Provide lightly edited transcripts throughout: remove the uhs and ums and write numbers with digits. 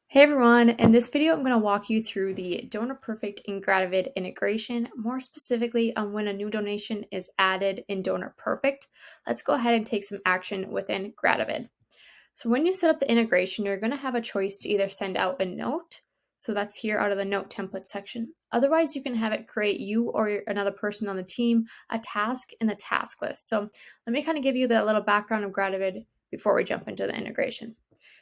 Hey everyone, in this video I'm going to walk you through the DonorPerfect and Gratavid integration, more specifically on when a new donation is added in DonorPerfect. Let's go ahead and take some action within Gratavid. So when you set up the integration, you're going to have a choice to either send out a note, so that's here out of the note template section. Otherwise, you can have it create you or another person on the team a task in the task list. So let me kind of give you the little background of Gratavid before we jump into the integration.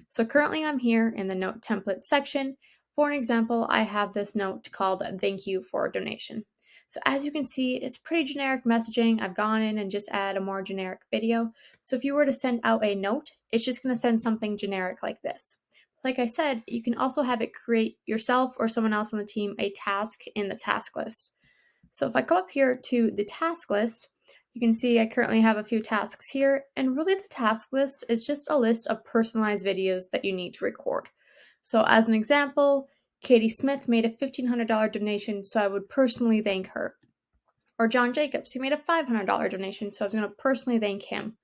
So currently I'm here in the note template section. For an example, I have this note called thank you for a donation. So as you can see, it's pretty generic messaging. I've gone in and just add a more generic video. So if you were to send out a note, it's just going to send something generic like this. Like I said, you can also have it create yourself or someone else on the team a task in the task list. So if I go up here to the task list, you can see I currently have a few tasks here, and really the task list is just a list of personalized videos that you need to record. So as an example, Katie Smith made a $1,500 donation, so I would personally thank her. Or John Jacobs, he made a $500 donation, so I was going to personally thank him.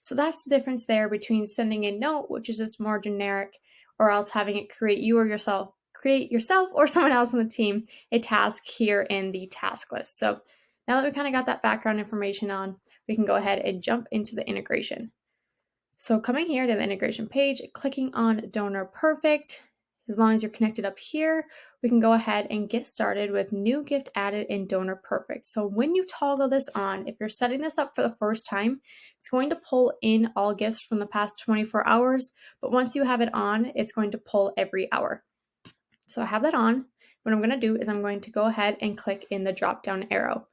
So that's the difference there between sending a note, which is just more generic, or else having it create yourself or someone else on the team a task here in the task list. So now that we kind of got that background information on, we can go ahead and jump into the integration. So coming here to the integration page, clicking on DonorPerfect, as long as you're connected up here, we can go ahead and get started with new gift added in DonorPerfect. So when you toggle this on, if you're setting this up for the first time, it's going to pull in all gifts from the past 24 hours, but once you have it on, it's going to pull every hour. So I have that on. What I'm going to do is I'm going to go ahead and click in the drop down arrow.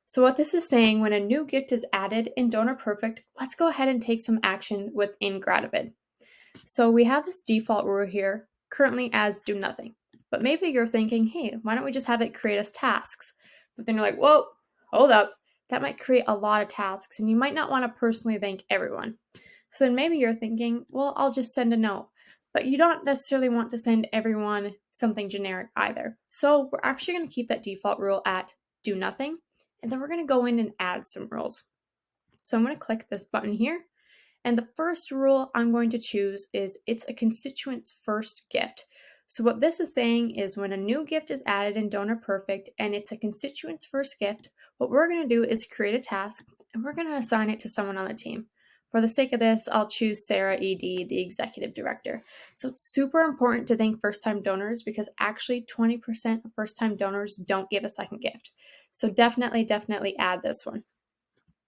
So what this is saying, when a new gift is added in DonorPerfect, let's go ahead and take some action within Gratavid. So we have this default rule here currently as do nothing. But maybe you're thinking, hey, why don't we just have it create us tasks? But then you're like, whoa, hold up. That might create a lot of tasks and you might not want to personally thank everyone. So then maybe you're thinking, well, I'll just send a note. But you don't necessarily want to send everyone something generic either. So we're actually going to keep that default rule at do nothing. And then we're going to go in and add some rules. So I'm going to click this button here. And the first rule I'm going to choose is it's a constituent's first gift. So what this is saying is when a new gift is added in DonorPerfect and it's a constituent's first gift, what we're going to do is create a task and we're going to assign it to someone on the team. For the sake of this, I'll choose Sarah ED, the executive director. So it's super important to thank first-time donors because actually 20% of first-time donors don't give a second gift. So definitely add this one.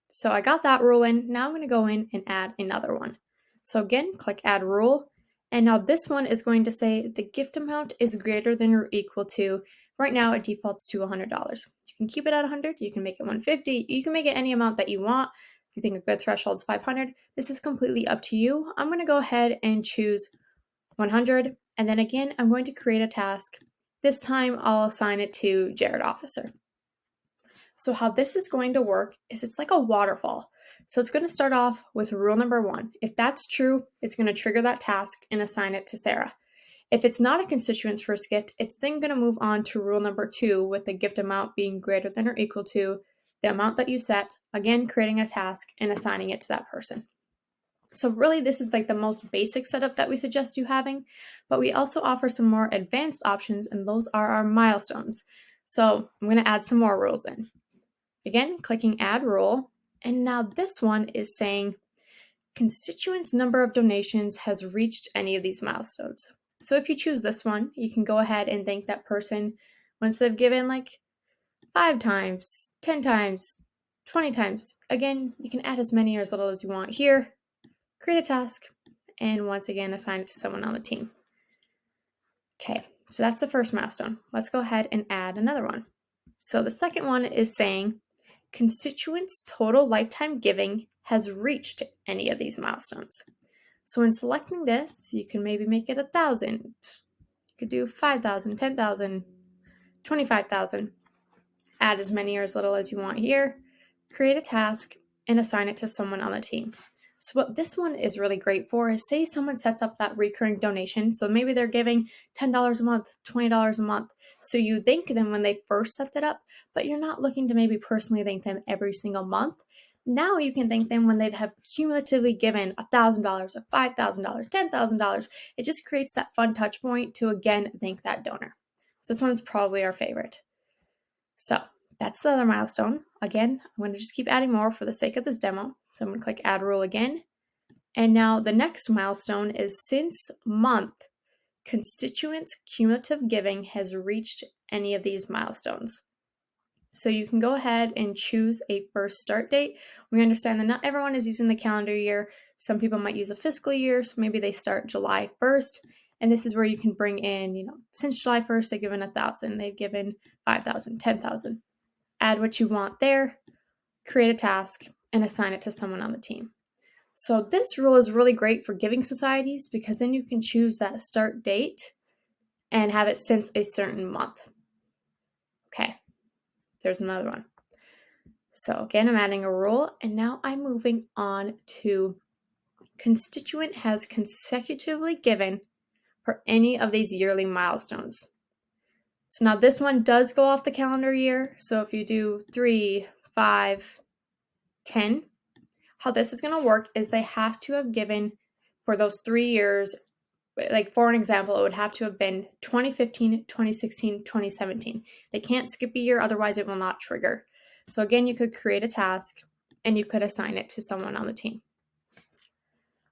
So I got that rule in. Now I'm going to go in and add another one. So again, click add rule. And now this one is going to say the gift amount is greater than or equal to, right now it defaults to $100. You can keep it at 100, you can make it 150, you can make it any amount that you want. If you think a good threshold is 500, this is completely up to you. I'm going to go ahead and choose 100. And then again, I'm going to create a task. This time I'll assign it to Jared Officer. So how this is going to work is it's like a waterfall. So it's going to start off with rule number 1. If that's true, it's going to trigger that task and assign it to Sarah. If it's not a constituent's first gift, it's then going to move on to rule number 2 with the gift amount being greater than or equal to the amount that you set, again, creating a task and assigning it to that person. So really, this is like the most basic setup that we suggest you having, but we also offer some more advanced options, and those are our milestones. So I'm going to add some more rules in. Again, clicking add rule, and now this one is saying constituents number of donations has reached any of these milestones. So if you choose this one, you can go ahead and thank that person once they've given like 5 times, 10 times, 20 times. Again, you can add as many or as little as you want here, create a task, and once again, assign it to someone on the team. Okay, so that's the first milestone. Let's go ahead and add another one. So the second one is saying constituents' total lifetime giving has reached any of these milestones. So in selecting this, you can maybe make it 1,000. You could do 5,000, 10,000, 25,000. Add as many or as little as you want here, create a task, and assign it to someone on the team. So what this one is really great for is say someone sets up that recurring donation. So maybe they're giving $10 a month, $20 a month. So you thank them when they first set that up, but you're not looking to maybe personally thank them every single month. Now you can thank them when they have cumulatively given $1,000 or $5,000, $10,000. It just creates that fun touch point to again thank that donor. So this one's probably our favorite. So that's the other milestone. Again, I'm going to just keep adding more for the sake of this demo. So I'm going to click add rule again. And now the next milestone is since month, constituents' cumulative giving has reached any of these milestones. So you can go ahead and choose a first start date. We understand that not everyone is using the calendar year. Some people might use a fiscal year, so maybe they start July 1st. And this is where you can bring in, since July 1st, they've given 1,000, they've given 5,000, 10,000. Add what you want there, create a task, and assign it to someone on the team. So this rule is really great for giving societies because then you can choose that start date and have it since a certain month. Okay, there's another one. So again, I'm adding a rule, and now I'm moving on to constituent has consecutively given for any of these yearly milestones. So now this one does go off the calendar year. So if you do 3, 5, 10, how this is going to work is they have to have given for those 3 years. Like for an example, it would have to have been 2015, 2016, 2017. They can't skip a year, otherwise it will not trigger. So again, you could create a task and you could assign it to someone on the team.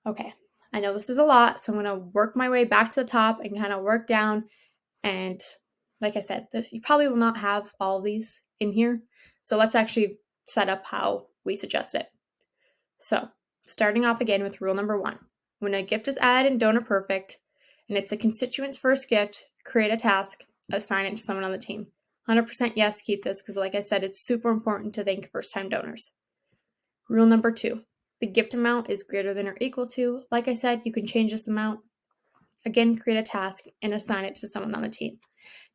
Okay, I know this is a lot, so I'm going to work my way back to the top and kind of work down. And like I said, you probably will not have all these in here. So let's actually set up how we suggest it. So starting off again with rule number 1. When a gift is added in DonorPerfect and it's a constituent's first gift, create a task, assign it to someone on the team. 100% yes, keep this because like I said, it's super important to thank first-time donors. Rule number 2, the gift amount is greater than or equal to. Like I said, you can change this amount. Again, create a task and assign it to someone on the team.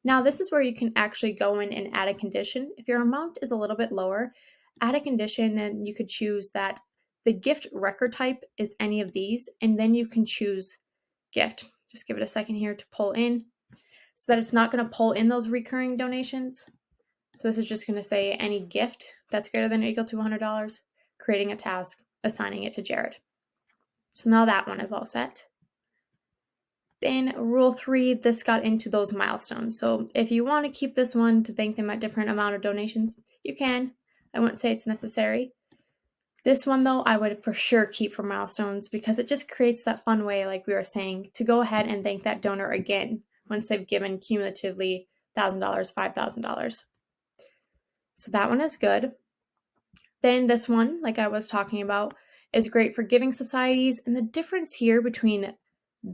Now, this is where you can actually go in and add a condition. If your amount is a little bit lower, add a condition and you could choose that the gift record type is any of these, and then you can choose gift. Just give it a second here to pull in so that it's not going to pull in those recurring donations. So this is just going to say any gift that's greater than or equal to $100, creating a task, assigning it to Jared. So now that one is all set. Then rule 3, this got into those milestones. So if you want to keep this one to thank them at different amount of donations, you can. I wouldn't say it's necessary. This one though, I would for sure keep for milestones because it just creates that fun way, like we were saying, to go ahead and thank that donor again once they've given cumulatively $1,000, $5,000. So that one is good. Then this one, like I was talking about, is great for giving societies. And the difference here between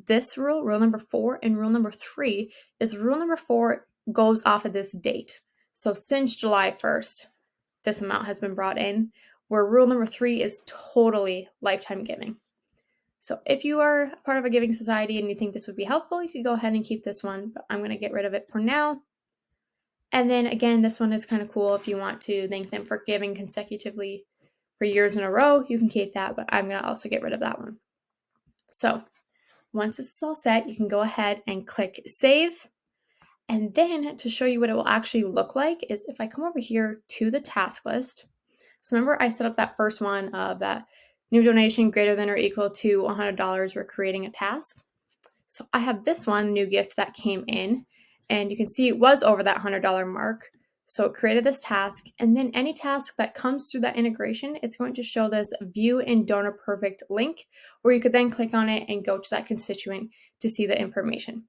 this rule, rule number 4, and rule number 3 is rule number 4 goes off of this date. So since July 1st, this amount has been brought in, where rule number 3 is totally lifetime giving. So if you are part of a giving society and you think this would be helpful, you could go ahead and keep this one, but I'm going to get rid of it for now. And then again, this one is kind of cool if you want to thank them for giving consecutively for years in a row, you can keep that, but I'm going to also get rid of that one. So once this is all set, you can go ahead and click save. And then to show you what it will actually look like is if I come over here to the task list. So remember I set up that first one of that new donation greater than or equal to $100, we're creating a task. So I have this one new gift that came in and you can see it was over that $100 mark. So it created this task, and then any task that comes through that integration, it's going to show this view in DonorPerfect link where you could then click on it and go to that constituent to see the information.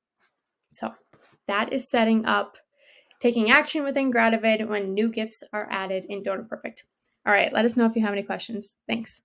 So that is setting up taking action within Gratavid when new gifts are added in DonorPerfect. All right, let us know if you have any questions. Thanks.